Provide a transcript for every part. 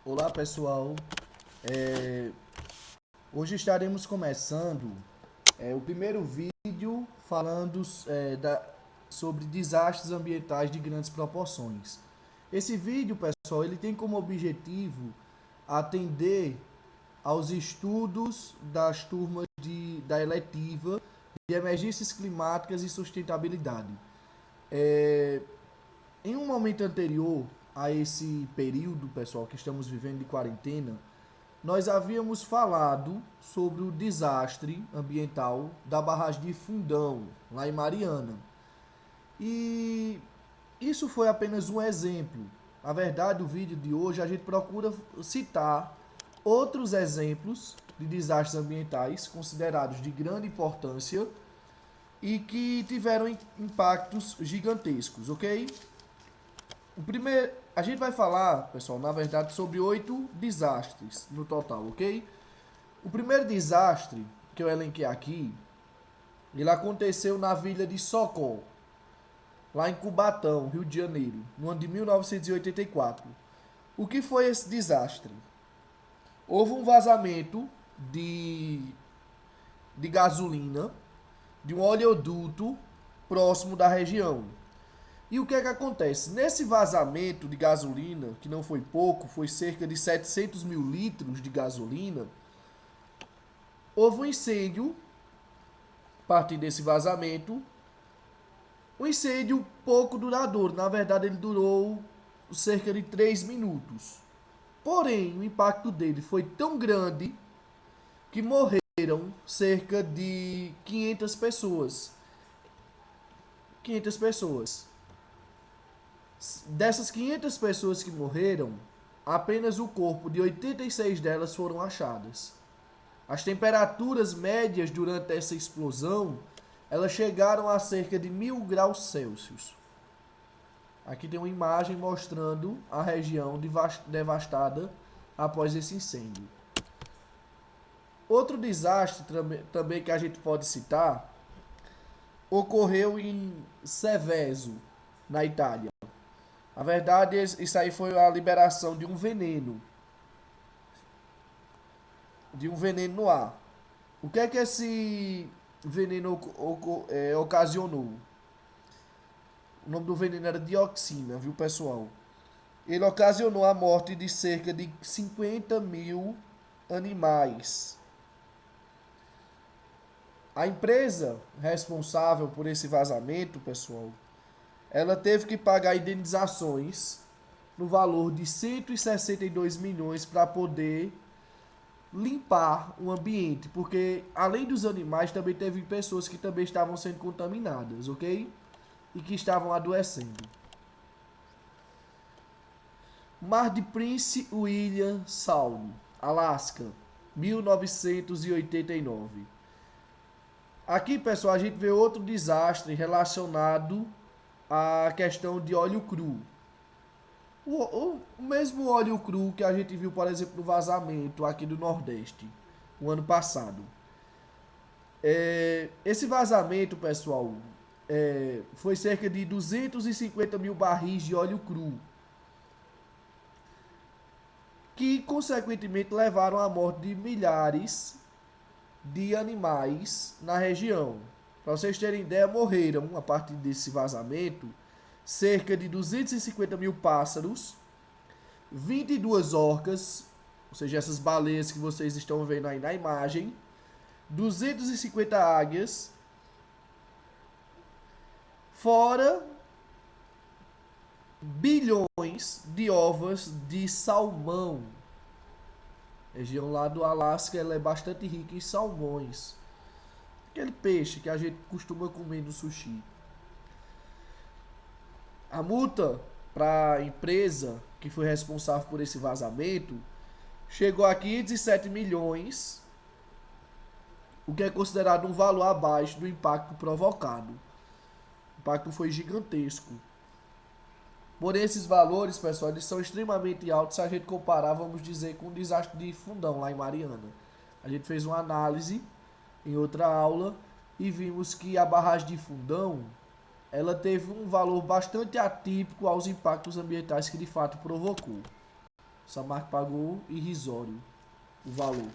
Olá pessoal, É, hoje estaremos começando o primeiro vídeo falando sobre desastres ambientais de grandes proporções. Esse vídeo, pessoal, ele tem como objetivo atender aos estudos das turmas da eletiva de emergências climáticas e sustentabilidade. É, Em um momento anterior a esse período, pessoal, que estamos vivendo de quarentena, nós havíamos falado sobre o desastre ambiental da barragem de Fundão, lá em Mariana. E isso foi apenas um exemplo. Na verdade, o vídeo de hoje a gente procura citar outros exemplos de desastres ambientais considerados de grande importância e que tiveram impactos gigantescos, ok? O primeiro, a gente vai falar, pessoal, na verdade, sobre 8 desastres no total, ok? O primeiro desastre que eu elenquei aqui, ele aconteceu na vila de Socó, lá em Cubatão, Rio de Janeiro, no ano de 1984. O que foi esse desastre? Houve um vazamento de, de gasolina de um oleoduto próximo da região. E o que é que acontece? Nesse vazamento de gasolina, que não foi pouco, foi cerca de 700 mil litros de gasolina, houve um incêndio a partir desse vazamento. Um incêndio pouco duradouro, na verdade ele durou cerca de 3 minutos. Porém, o impacto dele foi tão grande que morreram cerca de 500 pessoas. 500 pessoas. Dessas 500 pessoas que morreram, apenas o corpo de 86 delas foram achadas. As temperaturas médias durante essa explosão, elas chegaram a cerca de 1000 graus Celsius. Aqui tem uma imagem mostrando a região devastada após esse incêndio. Outro desastre também que a gente pode citar ocorreu em Seveso, na Itália. Na verdade, isso aí foi a liberação de um veneno no ar. O que é que esse veneno ocasionou? O nome do veneno era dioxina, viu, pessoal? Ele ocasionou a morte de cerca de 50 mil animais. A empresa responsável por esse vazamento, pessoal, ela teve que pagar indenizações no valor de 162 milhões para poder limpar o ambiente, porque além dos animais também teve pessoas que também estavam sendo contaminadas, ok? E que estavam adoecendo. Mar de Prince William Sound, Alasca, 1989. Aqui, pessoal, a gente vê outro desastre relacionado à questão de óleo cru. O mesmo óleo cru que a gente viu, por exemplo, no vazamento aqui do Nordeste, o ano passado. Esse vazamento, pessoal, foi cerca de 250 mil barris de óleo cru, que consequentemente levaram à morte de milhares de animais na região. Para vocês terem ideia, morreram, a partir desse vazamento, cerca de 250 mil pássaros, 22 orcas, ou seja, essas baleias que vocês estão vendo aí na imagem, 250 águias, fora bilhões de ovos de salmão. A região lá do Alasca ela é bastante rica em salmões. Aquele peixe que a gente costuma comer no sushi. A multa para a empresa que foi responsável por esse vazamento chegou a 507 milhões, o que é considerado um valor abaixo do impacto provocado. O impacto foi gigantesco. Porém, esses valores, pessoal, eles são extremamente altos se a gente comparar, vamos dizer, com o desastre de Fundão, lá em Mariana. A gente fez uma análise em outra aula e vimos que a barragem de Fundão, ela teve um valor bastante atípico aos impactos ambientais que de fato provocou. Samarco pagou irrisório o valor.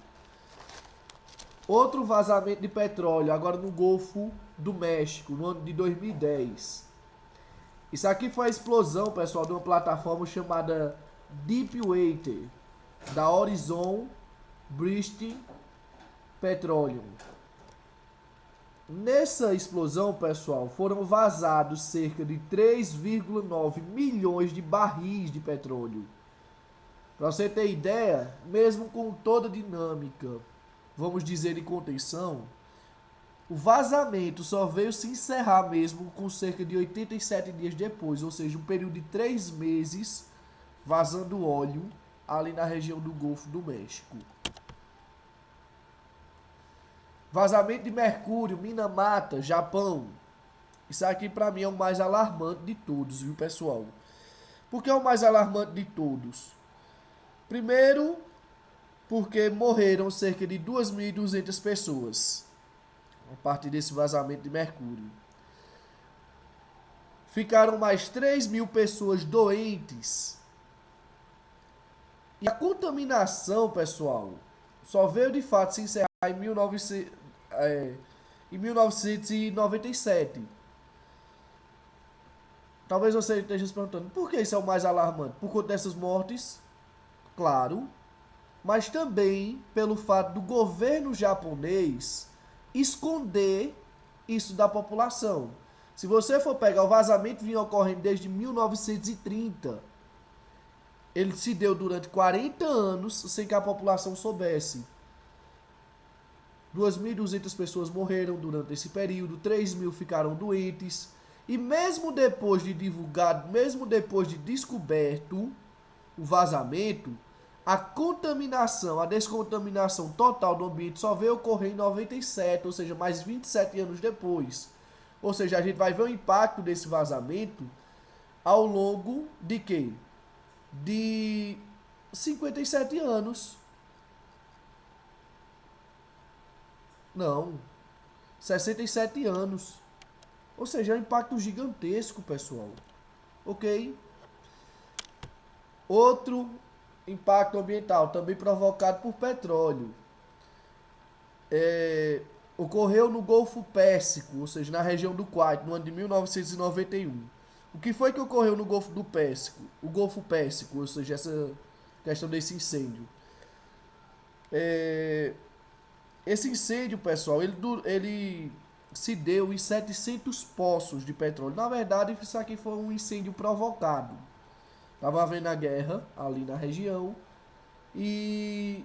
Outro vazamento de petróleo, agora no Golfo do México, no ano de 2010. Isso aqui foi a explosão, pessoal, de uma plataforma chamada Deepwater, da Horizon British Petroleum. Nessa explosão, pessoal, foram vazados cerca de 3,9 milhões de barris de petróleo. Para você ter ideia, mesmo com toda a dinâmica, vamos dizer, de contenção, o vazamento só veio se encerrar mesmo com cerca de 87 dias depois, ou seja, um período de 3 meses vazando óleo ali na região do Golfo do México. Vazamento de mercúrio, Minamata, Japão. Isso aqui para mim é o mais alarmante de todos, viu, pessoal? Por que é o mais alarmante de todos? Primeiro, porque morreram cerca de 2.200 pessoas a partir desse vazamento de mercúrio. Ficaram mais 3.000 pessoas doentes. E a contaminação, pessoal, só veio de fato se encerrar em 1997. Talvez você esteja se perguntando, por que isso é o mais alarmante? Por conta dessas mortes? Claro. Mas também pelo fato do governo japonês esconder isso da população. Se você for pegar, o vazamento vinha ocorrendo desde 1930. Ele se deu durante 40 anos sem que a população soubesse. 2.200 pessoas morreram durante esse período, 3.000 ficaram doentes. E mesmo depois de divulgado, mesmo depois de descoberto o vazamento, a contaminação, a descontaminação total do ambiente só veio ocorrer em 97, ou seja, mais 27 anos depois. Ou seja, a gente vai ver o impacto desse vazamento ao longo de quê? De 57 anos. Não, 67 anos. Ou seja, é um impacto gigantesco, pessoal. Ok? Outro impacto ambiental, também provocado por petróleo. Ocorreu no Golfo Pérsico, ou seja, na região do Kuwait, no ano de 1991. O que foi que ocorreu no Golfo do Pérsico? O Golfo Pérsico, ou seja, essa questão desse incêndio. Esse incêndio, pessoal, ele se deu em 700 poços de petróleo. Na verdade, isso aqui foi um incêndio provocado. Estava havendo a guerra ali na região e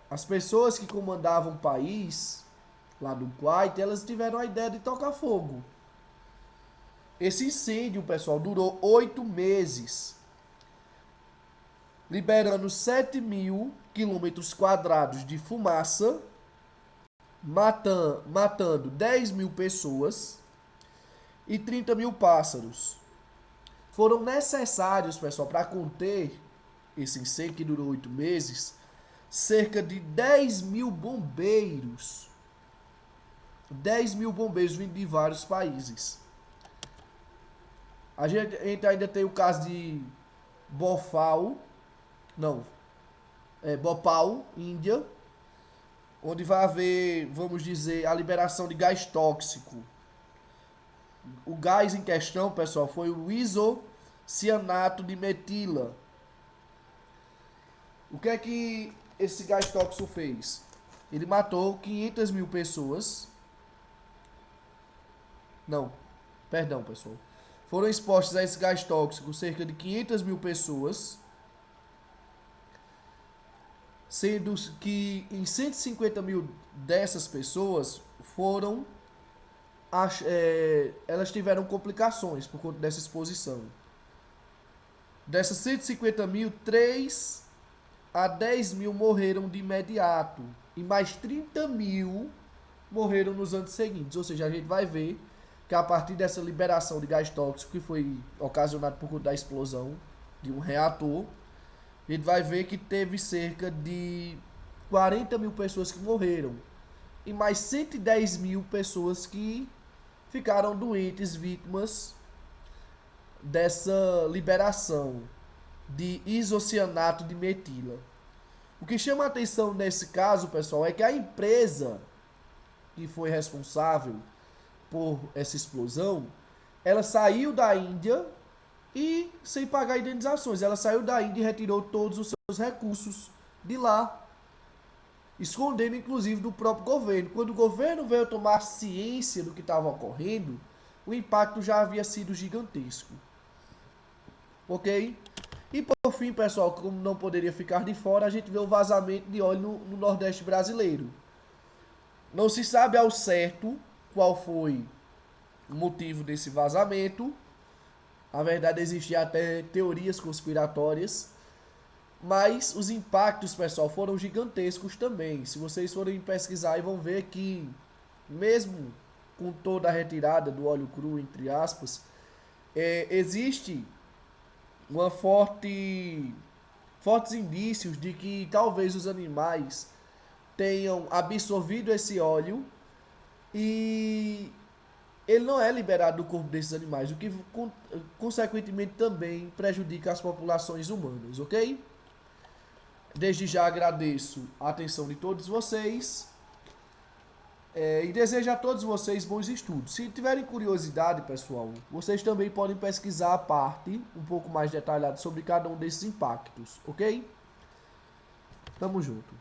as pessoas que comandavam o país, lá do Kuwait, elas tiveram a ideia de tocar fogo. Esse incêndio, pessoal, durou 8 meses, liberando 7.000 quilômetros quadrados de fumaça, matando 10.000 pessoas e 30.000 pássaros. Foram necessários, pessoal, para conter esse incêndio que durou 8 meses, cerca de 10.000 bombeiros. 10.000 bombeiros vindo de vários países. A gente ainda tem o caso de Bhopal, Índia, onde vai haver, vamos dizer, a liberação de gás tóxico. O gás em questão, pessoal, foi o isocianato de metila. O que é que esse gás tóxico fez? Ele matou 500.000 pessoas. Perdão, pessoal. Foram expostas a esse gás tóxico cerca de 500.000 pessoas, sendo que em 150.000 dessas pessoas elas tiveram complicações por conta dessa exposição. Dessas 150.000, 3 a 10.000 morreram de imediato e mais 30.000 morreram nos anos seguintes. Ou seja, a gente vai ver que a partir dessa liberação de gás tóxico que foi ocasionado por conta da explosão de um reator, a gente vai ver que teve cerca de 40.000 pessoas que morreram e mais 110.000 pessoas que ficaram doentes, vítimas dessa liberação de isocianato de metila. O que chama a atenção nesse caso, pessoal, é que a empresa que foi responsável por essa explosão, ela saiu da Índia e sem pagar indenizações. Ela saiu da Índia e retirou todos os seus recursos de lá, escondendo inclusive do próprio governo. Quando o governo veio tomar ciência do que estava ocorrendo, o impacto já havia sido gigantesco. Ok? E por fim, pessoal, como não poderia ficar de fora, a gente vê o vazamento de óleo no Nordeste brasileiro. Não se sabe ao certo qual foi o motivo desse vazamento. Na verdade, existem até teorias conspiratórias. Mas os impactos, pessoal, foram gigantescos também. Se vocês forem pesquisar, vão ver que, mesmo com toda a retirada do óleo cru, entre aspas, existe uma fortes indícios de que talvez os animais tenham absorvido esse óleo e ele não é liberado do corpo desses animais, o que consequentemente também prejudica as populações humanas, ok? Desde já agradeço a atenção de todos vocês e desejo a todos vocês bons estudos. Se tiverem curiosidade, pessoal, vocês também podem pesquisar a parte um pouco mais detalhada sobre cada um desses impactos, ok? Tamo junto.